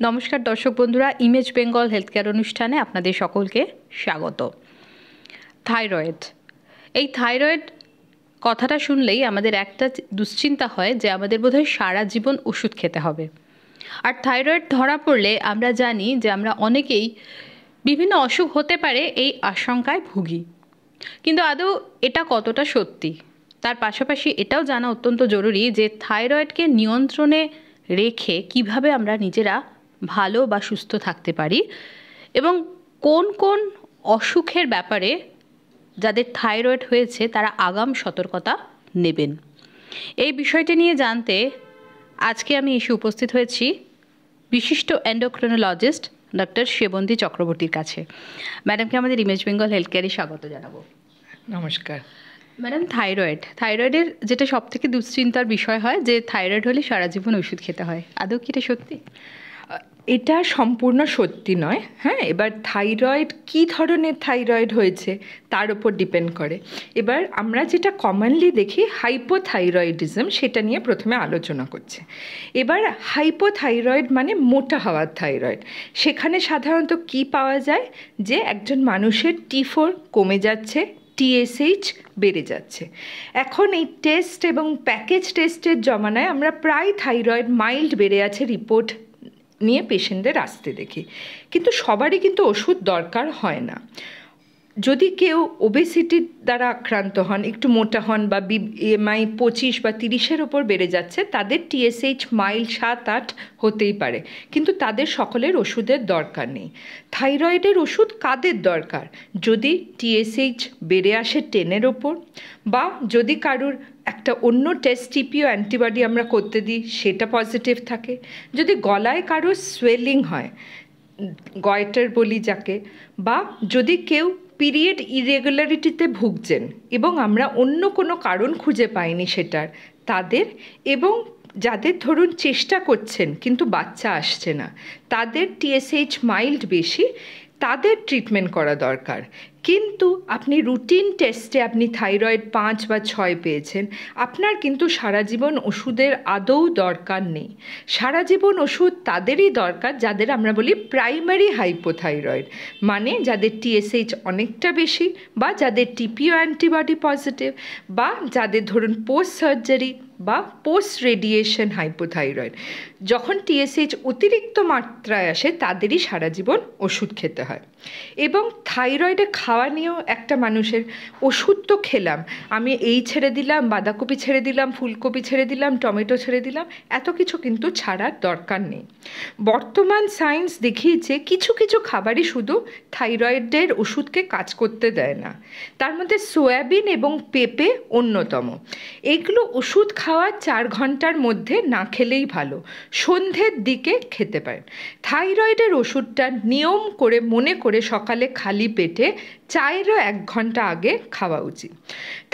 নমস্কার দর্শক বন্ধুরা, ইমেজ বেঙ্গল হেলথ কেয়ার অনুষ্ঠানে আপনাদের সকলকে স্বাগত। থাইরয়েড, এই থাইরয়েড কথাটা শুনলেই আমাদের একটা দুশ্চিন্তা হয় যে আমাদের বোধহয় সারা জীবন ওষুধ খেতে হবে। আর থাইরয়েড ধরা পড়লে আমরা জানি যে আমরা অনেকেই বিভিন্ন অসুখ হতে পারে এই আশঙ্কায় ভুগি। কিন্তু আদৌ এটা কতটা সত্যি, তার পাশাপাশি এটাও জানা অত্যন্ত জরুরি যে থাইরয়েডকে নিয়ন্ত্রণে রেখে কিভাবে আমরা নিজেরা ভালো বা সুস্থ থাকতে পারি এবং কোন কোন অসুখের ব্যাপারে যাদের থাইরয়েড হয়েছে তারা আগাম সতর্কতা নেবেন। এই বিষয়টি নিয়ে জানতে আজকে আমি এসে উপস্থিত হয়েছি বিশিষ্ট এন্ডোক্রিনোলজিস্ট ডক্টর সেবন্তী চক্রবর্তীর কাছে। ম্যাডামকে আমাদের ইমেজ বেঙ্গল হেলথ কেয়ারে স্বাগত জানাবো। নমস্কার ম্যাডাম, থাইরয়েডের যেটা সবথেকে দুশ্চিন্তার বিষয় হয় যে থাইরয়েড হলে সারা জীবন ওষুধ খেতে হয়, আদৌ কি এটা সত্যি? এটা সম্পূর্ণ সত্যি নয়। হ্যাঁ, এবার থাইরয়েড কী ধরনের থাইরয়েড হয়েছে তার উপর ডিপেন্ড করে। এবার আমরা যেটা কমনলি দেখি হাইপোথাইরয়েডিজম, সেটা নিয়ে প্রথমে আলোচনা করছে। এবার হাইপোথাইরয়েড মানে মোটা হওয়ার থাইরয়েড। সেখানে সাধারণত কি পাওয়া যায় যে একজন মানুষের T4 কমে যাচ্ছে, TSH বেড়ে যাচ্ছে। এখন এই টেস্ট এবং প্যাকেজ টেস্টের জমানায় আমরা প্রায় থাইরয়েড মাইল্ড বেড়ে আছে রিপোর্ট নিয়ে পেশেন্টদের আসতে দেখি, কিন্তু সবারই কিন্তু ওষুধ দরকার হয় না। যদি কেউ ওবেসিটির দ্বারা আক্রান্ত হন, একটু মোটা হন বা BMI 25 বা 30-এর ওপর বেড়ে যাচ্ছে, তাদের TSH মাইল্ড 7-8 হতেই পারে, কিন্তু তাদের সকলের ওষুধের দরকার নেই। থাইরয়েডের ওষুধ কাদের দরকার? যদি TSH বেড়ে আসে 10-এর ওপর, বা যদি কারুর একটা অন্য টেস্ট টিপিও অ্যান্টিবডি আমরা করতে দিই, সেটা পজিটিভ থাকে, যদি গলায় কারোর সোয়েলিং হয়, গয়টার বলি যাকে, বা যদি কেউ পিরিয়ড ইরেগুলারিটিতে ভুগছেন এবং আমরা অন্য কোনো কারণ খুঁজে পাইনি সেটার, তাদের, এবং যাদের ধরুন চেষ্টা করছেন কিন্তু বাচ্চা আসছে না, তাদের TSH মাইল্ড বেশি, তাদের ট্রিটমেন্ট করা দরকার। কিন্তু আপনি রুটিন টেস্টে আপনি থাইরয়েড 5 বা 6 পেয়েছেন, আপনার কিন্তু সারা জীবন ওষুধের আদৌ দরকার নেই। সারা জীবন ওষুধ তাদেরই দরকার যাদের আমরা বলি প্রাইমারি হাইপোথাইরয়েড, মানে যাদের TSH অনেকটা বেশি, বা যাদের টিপিও অ্যান্টিবডি পজিটিভ, বা যাদের ধরুন পোস্ট সার্জারি বা পোস্ট রেডিয়েশন হাইপোথাইরয়েড। যখন TSH অতিরিক্ত মাত্রায় আসে তাদেরই সারা জীবন ওষুধ খেতে হয়। এবং থাইরয়েডে খাওয়া নিয়েও একটা মানুষের, ওষুধ তো খেলাম, আমি এই ছেড়ে দিলাম, বাঁধাকপি ছেড়ে দিলাম, ফুলকপি ছেড়ে দিলাম, টমেটো ছেড়ে দিলাম, এত কিছু কিন্তু ছাড়ার দরকার নেই। বর্তমান সায়েন্স দেখিয়েছে কিছু কিছু খাবারই শুধু থাইরয়েডের ওষুধকে কাজ করতে দেয় না, তার মধ্যে সয়াবিন এবং পেঁপে অন্যতম। এইগুলো ওষুধ খাওয়ার 4 ঘন্টার মধ্যে না খেলেই ভালো, সন্ধ্যের দিকে খেতে পারেন। থাইরয়েডের ওষুধটা নিয়ম করে মনে করে সকালে খালি পেটে চায়েরও 1 ঘন্টা আগে খাওয়া উচিত।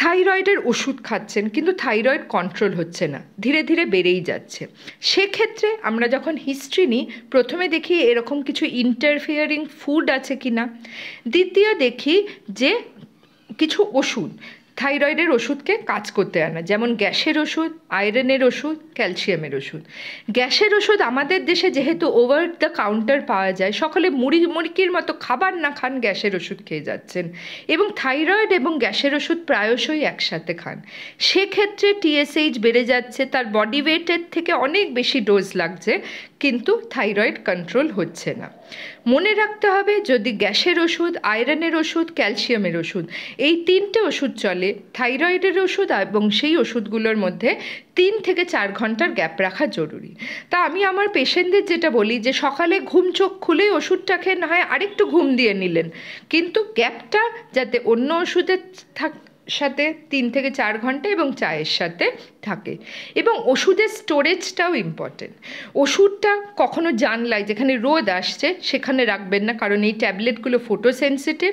থাইরয়েডের ওষুধ খাচ্ছেন কিন্তু থাইরয়েড কন্ট্রোল হচ্ছে না, ধীরে ধীরে বেড়েই যাচ্ছে, সেক্ষেত্রে আমরা যখন হিস্ট্রি নিই, প্রথমে দেখি এরকম কিছু ইন্টারফিয়ারিং ফুড আছে কি না, দ্বিতীয় দেখি যে কিছু ওষুধ থাইরয়েডের ওষুধকে কাজ করতে আনে না, যেমন গ্যাসের ওষুধ, আয়রনের ওষুধ, ক্যালসিয়ামের ওষুধ। গ্যাসের ওষুধ আমাদের দেশে যেহেতু ওভার দ্য কাউন্টার পাওয়া যায়, সকলে মুরগির মতো খাবার না খান গ্যাসের ওষুধ খেয়ে যাচ্ছেন, এবং থাইরয়েড এবং গ্যাসের ওষুধ প্রায়শই একসাথে খান, সেক্ষেত্রে TSH বেড়ে যাচ্ছে, তার বডি ওয়েটের থেকে অনেক বেশি ডোজ লাগছে, কিন্তু থাইরয়েড কন্ট্রোল হচ্ছে না। মনে রাখতে হবে, যদি গ্যাসের ওষুধ, আয়রনের ওষুধ, ক্যালসিয়ামের ওষুধ, এই 3টে ওষুধ চলে, থাইরয়েডের ওষুধ এবং সেই ওষুধগুলোর মধ্যে 3 থেকে 4 ঘন্টার গ্যাপ রাখা জরুরি। তা আমি আমার পেশেন্টদের যেটা বলি যে সকালে ঘুম চোখ খুলেই ওষুধটা খেয়ে না হয় আরেকটু ঘুম দিয়ে নিলেন, কিন্তু গ্যাপটা যাতে অন্য ওষুধের সাথে 3 থেকে 4 ঘন্টা এবং চায়ের সাথে থাকে, এবং ওষুধের স্টোরেজটাও ইম্পর্টেন্ট। ওষুধটা কখনো জানলায়, যেখানে রোদ আসছে সেখানে রাখবেন না, কারণ এই ট্যাবলেটগুলো ফোটো সেন্সিটিভ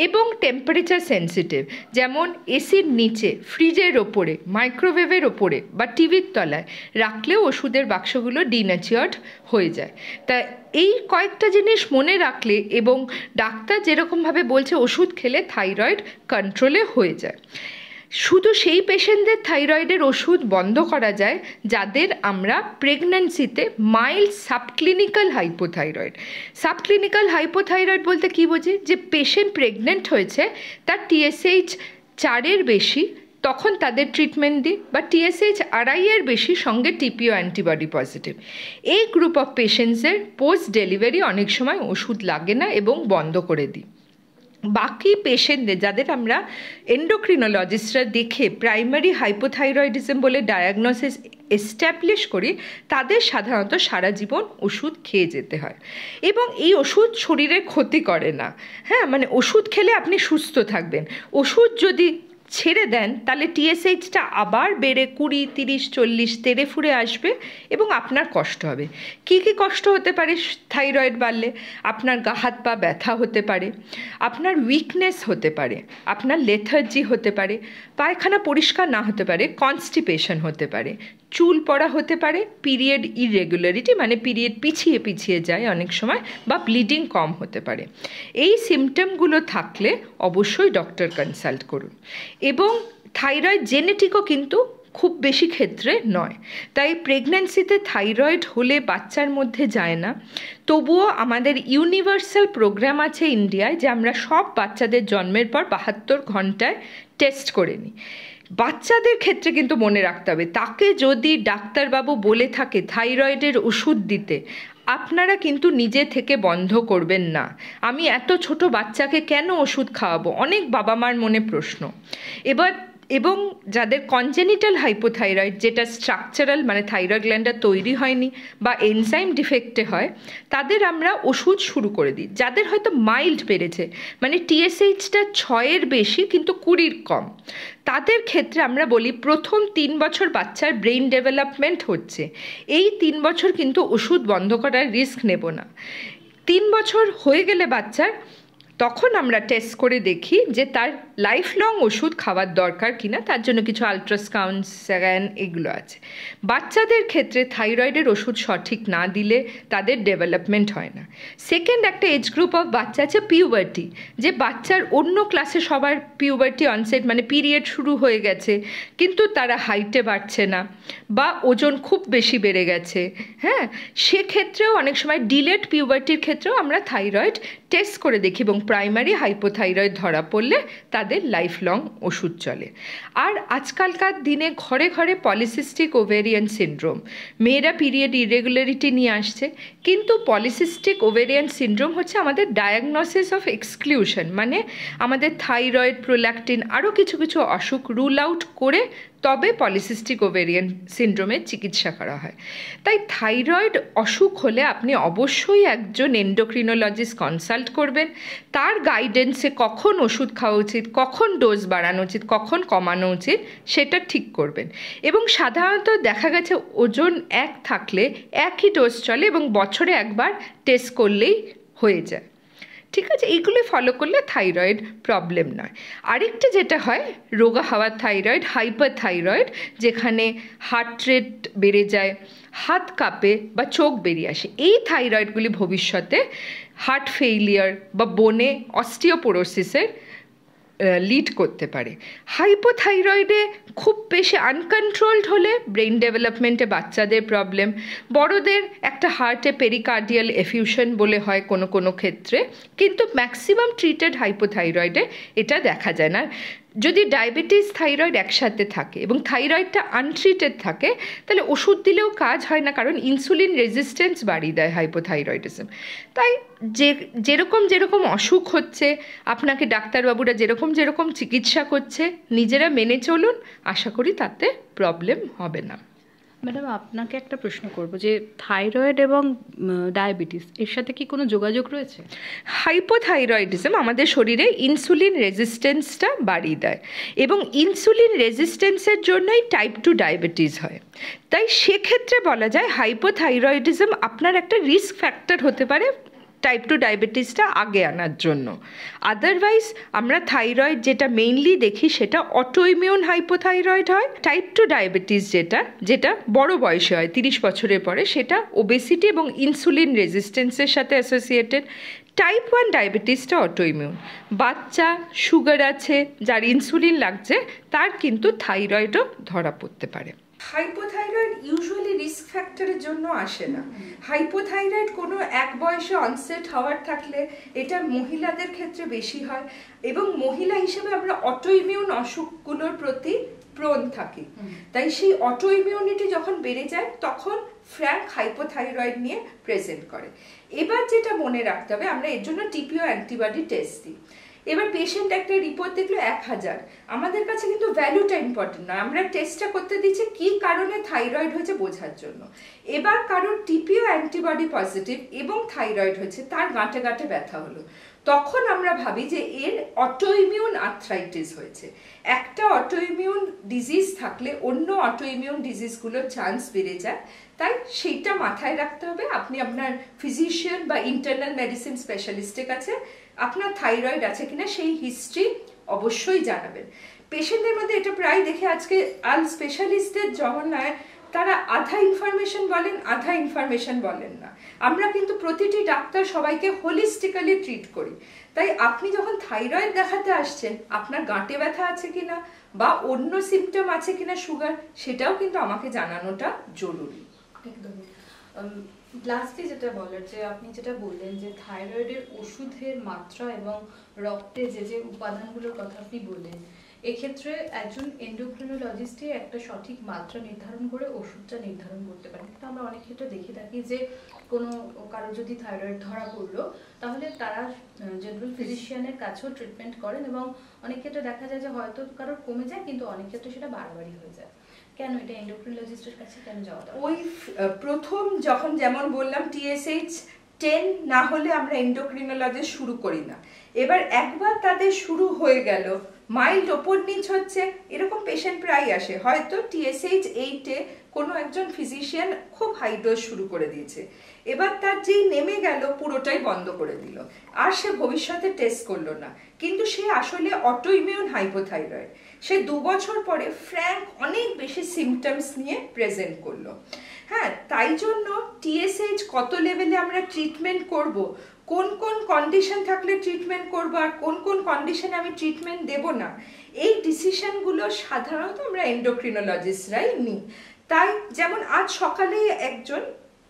এবং টেম্পারেচার সেন্সিটিভ, যেমন এসির নিচে, ফ্রিজের ওপরে, মাইক্রোওয়েভের ওপরে বা টিভির তলায় রাখলেও ওষুধের বাক্সগুলো ডিন্যাচার্ড হয়ে যায়। তাই এই কয়েকটা জিনিস মনে রাখলে, এবং ডাক্তার যেরকমভাবে বলছে ওষুধ খেলে থাইরয়েড কন্ট্রোলে হয়ে যায়। শুধু সেই পেশেন্টদের থাইরয়েডের ওষুধ বন্ধ করা যায় যাদের আমরা প্রেগন্যান্সিতে mild subclinical hypothyroid. Subclinical hypothyroid বলতে কী বোঝে? যে পেশেন্ট প্রেগনেন্ট হয়েছে, তার TSH 4-এর বেশি, তখন তাদের ট্রিটমেন্ট দিই, বা TSH 2.5-এর বেশি সঙ্গে TPO অ্যান্টিবডি পজিটিভ। এই গ্রুপ অফ পেশেন্টসের পোস্ট ডেলিভারি অনেক সময় ওষুধ লাগে না এবং বন্ধ করে দিই। বাকি পেশেন্টদের যাদের আমরা এন্ডোক্রিনোলজিস্টরা দেখে প্রাইমারি হাইপোথাইরয়েডিজম বলে ডায়াগনোসিস এস্টাবলিশ করি, তাদের সাধারণত সারা জীবন ওষুধ খেয়ে যেতে হয় এবং এই ওষুধ শরীরের ক্ষতি করে না। হ্যাঁ, মানে ওষুধ খেলে আপনি সুস্থ থাকবেন। ওষুধ যদি ছেড়ে দেন তাহলে TSHটা আবার বেড়ে 20, 30, 40 তেড়ে ফুড়ে আসবে এবং আপনার কষ্ট হবে। কি কি কষ্ট হতে পারে থাইরয়েড বাড়লে? আপনার গা হাত পা ব্যথা হতে পারে, আপনার উইকনেস হতে পারে, আপনার লেথার্জি হতে পারে, পায়খানা পরিষ্কার না হতে পারে, কনস্টিপেশন হতে পারে, চুল পড়া হতে পারে, পিরিয়ড ইরেগুলারিটি মানে পিরিয়ড পিছিয়ে পিছিয়ে যায় অনেক সময়, বা ব্লিডিং কম হতে পারে। এই সিমটমগুলো থাকলে অবশ্যই ডক্টর কনসাল্ট করুন। এবং থাইরয়েড জেনেটিকও কিন্তু খুব বেশি ক্ষেত্রে নয়, তাই প্রেগন্যান্সিতে থাইরয়েড হলে বাচ্চার মধ্যে যায় না। তবুও আমাদের ইউনিভার্সাল প্রোগ্রাম আছে ইন্ডিয়ায়, যে আমরা সব বাচ্চাদের জন্মের পর 72 ঘন্টায় টেস্ট করে নিই। বাচ্চাদের ক্ষেত্রে কিন্তু মনে রাখতে হবে, তাকে যদি ডাক্তারবাবু বলে থাকে থাইরয়েডের ওষুধ দিতে, আপনারা কিন্তু নিজে থেকে বন্ধ করবেন না। আমি এত ছোট বাচ্চাকে কেন ওষুধ খাওয়াবো? অনেক বাবা মার মনে প্রশ্ন। এবং যাদের কনজেনিটাল হাইপোথাইরয়েড, যেটা স্ট্রাকচারাল মানে থাইরয়েড গ্ল্যান্ডটা তৈরি হয়নি বা এনজাইম ডিফেক্টে হয়, তাদের আমরা ওষুধ শুরু করে দিই। যাদের হয়তো মাইল্ড বেড়েছে, মানে TSHটা 6-এর বেশি কিন্তু 20-র কম, তাদের ক্ষেত্রে আমরা বলি প্রথম 3 বছর বাচ্চার ব্রেইন ডেভেলপমেন্ট হচ্ছে, এই 3 বছর কিন্তু ওষুধ বন্ধ করার রিস্ক নেব না। 3 বছর হয়ে গেলে বাচ্চার, তখন আমরা টেস্ট করে দেখি যে তার লাইফ লং ওষুধ খাওয়ার দরকার কিনা, তার জন্য কিছু আলট্রাসাউন্ড, স্ক্যান এগুলো আছে। বাচ্চাদের ক্ষেত্রে থাইরয়েডের ওষুধ সঠিক না দিলে তাদের ডেভেলপমেন্ট হয় না। সেকেন্ড একটা এজ গ্রুপ অফ বাচ্চা আছে পিউবার্টি, যে বাচ্চার অন্য ক্লাসে সবার পিউবার্টি অনসেট মানে পিরিয়ড শুরু হয়ে গেছে, কিন্তু তারা হাইটে বাড়ছে না বা ওজন খুব বেশি বেড়ে গেছে। হ্যাঁ, সেক্ষেত্রেও অনেক সময় ডিলেড পিউবার্টির ক্ষেত্রেও আমরা থাইরয়েড টেস্ট করে দেখি এবং প্রাইমারি হাইপোথাইরয়েড ধরা পড়লে তাদের লাইফ লং ওষুধ চলে। আর আজকালকার দিনে ঘরে ঘরে পলিসিস্টিক ওভেরিয়ান সিনড্রোম, মেয়েরা পিরিয়ড ইরেগুলারিটি নিয়ে আসছে, কিন্তু পলিসিস্টিক ওভেরিয়ান সিনড্রোম হচ্ছে আমাদের ডায়াগনোসিস অফ এক্সক্লুশন, মানে আমাদের থাইরয়েড, প্রোল্যাকটিন আরও কিছু কিছু অসুখ রুল আউট করে তবে পলিসিস্টিক ওভেরিয়ান সিনড্রোমের চিকিৎসা করা হয়। তাই থাইরয়েড অসুখ হলে আপনি অবশ্যই একজন এন্ডোক্রিনোলজিস্ট কনসাল্ট করবেন। তার গাইডেন্সে কখন ওষুধ খাওয়া উচিত, কখন ডোজ বাড়ানো উচিত, কখন কমানো উচিত, সেটা ঠিক করবেন। এবং সাধারণত দেখা গেছে ওজন 1 থাকলে একই ডোজ চলে এবং বছরে একবার টেস্ট করলেই হয়ে যায়। ঠিক আছে, এইগুলো ফলো করলে থাইরয়েড প্রবলেম নয়। আরেকটা যেটা হয় রোগা হওয়ার থাইরয়েড, হাইপার থাইরয়েড, যেখানে হার্ট রেট বেড়ে যায়, হাত কাঁপে বা চোখ বেরিয়ে আসে। এই থাইরয়েডগুলি ভবিষ্যতে হার্ট ফেইলিয়ার বা বোনে অস্টিওপোরোসিসের লিড করতে পারে। হাইপোথাইরয়েডে খুব বেশি আনকন্ট্রোলড হলে ব্রেইন ডেভেলপমেন্টে বাচ্চাদের প্রবলেম, বড়দের একটা হার্টে পেরিকার্ডিয়াল এফিউশন বলে হয় কোনো কোনো ক্ষেত্রে, কিন্তু ম্যাক্সিমাম ট্রিটেড হাইপোথাইরয়েডে এটা দেখা যায় না। যদি ডায়াবেটিস থাইরয়েড একসাথে থাকে এবং থাইরয়েডটা আনট্রিটেড থাকে, তাহলে ওষুধ দিলেও কাজ হয় না, কারণ ইনসুলিন রেজিস্ট্যান্স বাড়িয়ে দেয় হাইপোথাইরয়েডিজম। তাই যেরকম যেরকম অসুখ হচ্ছে, আপনাকে ডাক্তারবাবুরা যেরকম চিকিৎসা করছে, নিজেরা মেনে চলুন, আশা করি তাতে প্রবলেম হবে না। ম্যাডাম, আপনাকে একটা প্রশ্ন করব, যে থাইরয়েড এবং ডায়াবেটিস এর সাথে কি কোনো যোগাযোগ রয়েছে? হাইপোথাইরয়েডিজম আমাদের শরীরে ইনসুলিন রেজিস্ট্যান্সটা বাড়িয়ে দেয় এবং ইনসুলিন রেজিস্ট্যান্সের জন্যই টাইপ 2 ডায়াবেটিস হয়। তাই সেক্ষেত্রে বলা যায় হাইপোথাইরয়েডিজম আপনার একটা রিস্ক ফ্যাক্টর হতে পারে টাইপ 2 ডায়াবেটিসটা আগে আনার জন্য। আদারওয়াইজ আমরা থাইরয়েড যেটা মেইনলি দেখি সেটা অটোইমিউন হাইপোথাইরয়েড হয়। টাইপ 2 ডায়াবেটিস যেটা বড় বয়সে হয় 30 বছরের পরে, সেটা ওবেসিটি এবং ইনসুলিন রেজিস্ট্যান্সের সাথে অ্যাসোসিয়েটেড। টাইপ 1 ডায়াবেটিসটা অটোইমিউন। বাচ্চা, সুগার আছে, যার ইনসুলিন লাগছে, তার কিন্তু থাইরয়েডও ধরা পড়তে পারে। হাইপোথাইরয়েড ইউজুয়ালি রিস্ক ফ্যাক্টরের জন্য আসে না। হাইপোথাইরয়েড কোনো এক বয়সে অনসেট হওয়ার থাকলে এটা মহিলাদের ক্ষেত্রে বেশি হয়, এবং মহিলা হিসেবে আমরা অটোইমিউন অসুখগুলোর প্রতি প্রোন থাকি। তাই সেই অটোইমিউনিটি যখন বেড়ে যায় তখন ফ্র্যাঙ্ক হাইপোথাইরয়েড নিয়ে প্রেজেন্ট করে। এবার যেটা মনে রাখতে হবে, আমরা এর জন্য টিপিও অ্যান্টিবডি টেস্ট দিই। এবার পেশেন্ট একটা রিপোর্ট দেখলো 1000, আমাদের কাছে কিন্তু ভ্যালুটা ইম্পর্টেন্ট নয়, আমরা টেস্টটা করতে দিচ্ছি কি কারণে থাইরয়েড হয়েছে বোঝার জন্য। এবার কারোর টিপিও অ্যান্টিবডি পজিটিভ এবং থাইরয়েড হয়েছে, তার গাঁটে গাঁটে ব্যথা হলো, তখন আমরা ভাবি যে এর অটোইমিউন আর্থ্রাইটিস হয়েছে। একটা অটোইমিউন ডিজিজ থাকলে অন্য অটোইমিউন ডিজিজগুলোর চান্স বেড়ে যায়, তাই সেইটা মাথায় রাখতে হবে। আপনি আপনার ফিজিশিয়ান বা ইন্টারনাল মেডিসিন স্পেশালিস্টের কাছে আপনার থাইরয়েড আছে কিনা সেই হিস্ট্রি অবশ্যই জানাবেন। পেশেন্টদের মধ্যে এটা প্রায় দেখে আজকে স্পেশালিস্টদের জমানায় তারা আধা ইনফরমেশন বলেন, আধা ইনফরমেশন বলেন না। আমরা কিন্তু প্রতিটি ডাক্তার সবাইকে হোলিস্টিক্যালি ট্রিট করি। তাই আপনি যখন থাইরয়েড দেখাতে আসছেন, আপনার গাঁটে ব্যথা আছে কিনা বা অন্য সিমটম আছে কিনা সুগার, সেটাও কিন্তু আমাকে জানানোটা জরুরি। একদমই। লাস্টে যেটা বলার, যে আপনি যেটা বললেন যে থাইরয়েডের ওষুধের মাত্রা এবং রক্তে যে যে উপাদানগুলোর কথা আপনি বললেন, এক্ষেত্রে একজন এন্ডোক্রিনোলজিস্টই একটা সঠিক মাত্রা নির্ধারণ করে ওষুধটা নির্ধারণ করতে পারেন। কিন্তু আমরা অনেক ক্ষেত্রে দেখে থাকি যে কোনো কারো যদি থাইরয়েড ধরা পড়লো, তাহলে তারা জেনারেল ফিজিশিয়ানের কাছেও ট্রিটমেন্ট করেন, এবং অনেক ক্ষেত্রে দেখা যায় যে হয়তো কারোর কমে যায়, কিন্তু অনেক ক্ষেত্রে সেটা বারবারই হয়ে যায়। কেন এটা এন্ডোক্রিনোলজিস্টের কাছে কেন যাওয়া দরকার? ওই প্রথম যখন যেমন বললাম TSH 10 না হলে আমরা এন্ডোক্রিনোলজিস্ট শুরু করি না। এবার একবার তাদের শুরু হয়ে গেল, মাইল্ড ওপর নিচ হচ্ছে, এরকম পেশেন্ট প্রায় আসে। হয়তো TSH 8-এ কোনো একজন ফিজিশিয়ান খুব হাই ডোজ শুরু করে দিয়েছে, এবার তার যেই নেমে গেল পুরোটাই বন্ধ করে দিল, আর সে ভবিষ্যতে টেস্ট করলো না, কিন্তু সে আসলে অটোইমিউন হাইপোথাইরয়েড। সে 2 বছর পরে ফ্র্যাঙ্ক অনেক বেশি সিমটমস নিয়ে প্রেজেন্ট করলো। হ্যাঁ, তাই জন্য TSH কত লেভেলে আমরা ট্রিটমেন্ট করব, কোন কোন কন্ডিশন থাকলে ট্রিটমেন্ট করব আর কোন কোন কন্ডিশনে আমি ট্রিটমেন্ট দেব না, এই ডিসিশনগুলো সাধারণত আমরা এন্ডোক্রিনোলজিস্টরাই নিই। তাই যেমন আজ সকালেই একজন,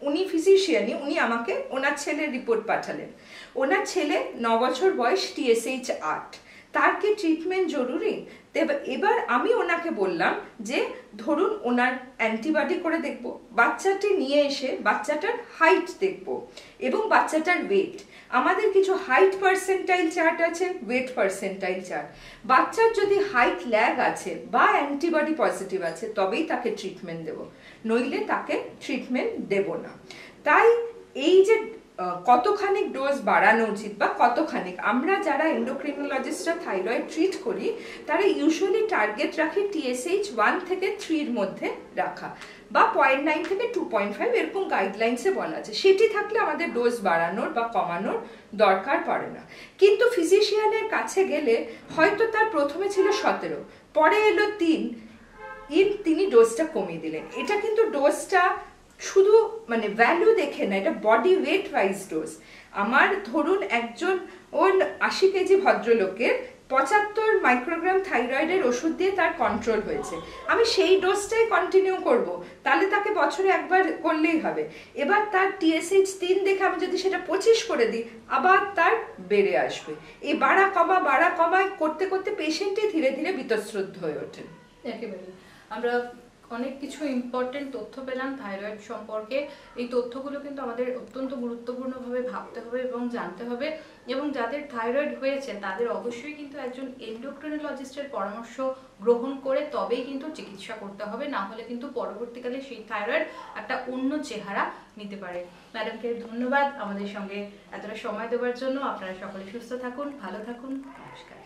উনি ফিজিশিয়ানই, উনি আমাকে ওনার ছেলের রিপোর্ট পাঠালেন। ওনার ছেলে 9 বছর বয়স, TSH 8, তার কি ট্রিটমেন্ট জরুরি? এবার আমি ওনাকে বললাম যে ধরুন ওনার অ্যান্টিবডি করে দেখব, বাচ্চাটি নিয়ে এসে বাচ্চাটার হাইট দেখব এবং বাচ্চাটার ওয়েট। আমাদের কিছু হাইট পার্সেন্টাইল চার্ট আছে, ওয়েট পার্সেন্টাইল চার্ট। বাচ্চার যদি হাইট ল্যাগ আছে বা অ্যান্টিবডি পজিটিভ আছে তবেই তাকে ট্রিটমেন্ট দেব, নইলে তাকে ট্রিটমেন্ট দেব না। তাই এই যে কতখানিক ডোজ বাড়ানো উচিত বা কতখানিক, আমরা যারা এন্ডোক্রিনোলজিস্টরা থাইরয়েড ট্রিট করি তারা ইউজুয়ালি টার্গেট রাখি TSH 1 থেকে 3-র মধ্যে রাখা, বা 0.9 থেকে 2.5 এরকম গাইডলাইন্সে বলা আছে। সেটি থাকলে আমাদের ডোজ বাড়ানোর বা কমানোর দরকার পড়ে না। কিন্তু ফিজিশিয়ানের কাছে গেলে হয়তো তার প্রথমে ছিল 17, পরে এলো 3, তিনি ডোজটা কমিয়ে দিলেন। এটা কিন্তু ডোজটা শুধু মানে ভ্যালু দেখে না, এটা বডি ওয়েট ওয়াইজ ডোজ। আমার ধরুন একজন 80 কেজি ভদ্রলোকের 75 মাইক্রোগ্রাম থাইরয়েডের ওষুধ দিয়ে তার কন্ট্রোল হয়েছে, আমি সেই ডোজটাই কন্টিনিউ করব, তাহলে তাকে বছরে একবার করলেই হবে। এবার তার TSH 3 দেখে আমি যদি সেটা 25 করে দিই, আবার তার বেড়ে আসবে। এই বাড়া কমা করতে করতে পেশেন্টই ধীরে ধীরে বীতশ্রদ্ধ হয়ে ওঠেন। একেবারে আমরা অনেক কিছু ইম্পর্টেন্ট তথ্য পেলাম থাইরয়েড সম্পর্কে। এই তথ্যগুলো কিন্তু আমাদের অত্যন্ত গুরুত্বপূর্ণভাবে ভাবতে হবে এবং জানতে হবে, এবং যাদের থাইরয়েড হয়েছে তাদের অবশ্যই কিন্তু একজন এন্ডোক্রিনোলজিস্টের পরামর্শ গ্রহণ করে তবেই কিন্তু চিকিৎসা করতে হবে, না হলে কিন্তু পরবর্তীকালে সেই থাইরয়েড একটা অন্য চেহারা নিতে পারে। ম্যাডামকে ধন্যবাদ আমাদের সঙ্গে এতটা সময় দেওয়ার জন্য। আপনারা সকলে সুস্থ থাকুন, ভালো থাকুন, নমস্কার।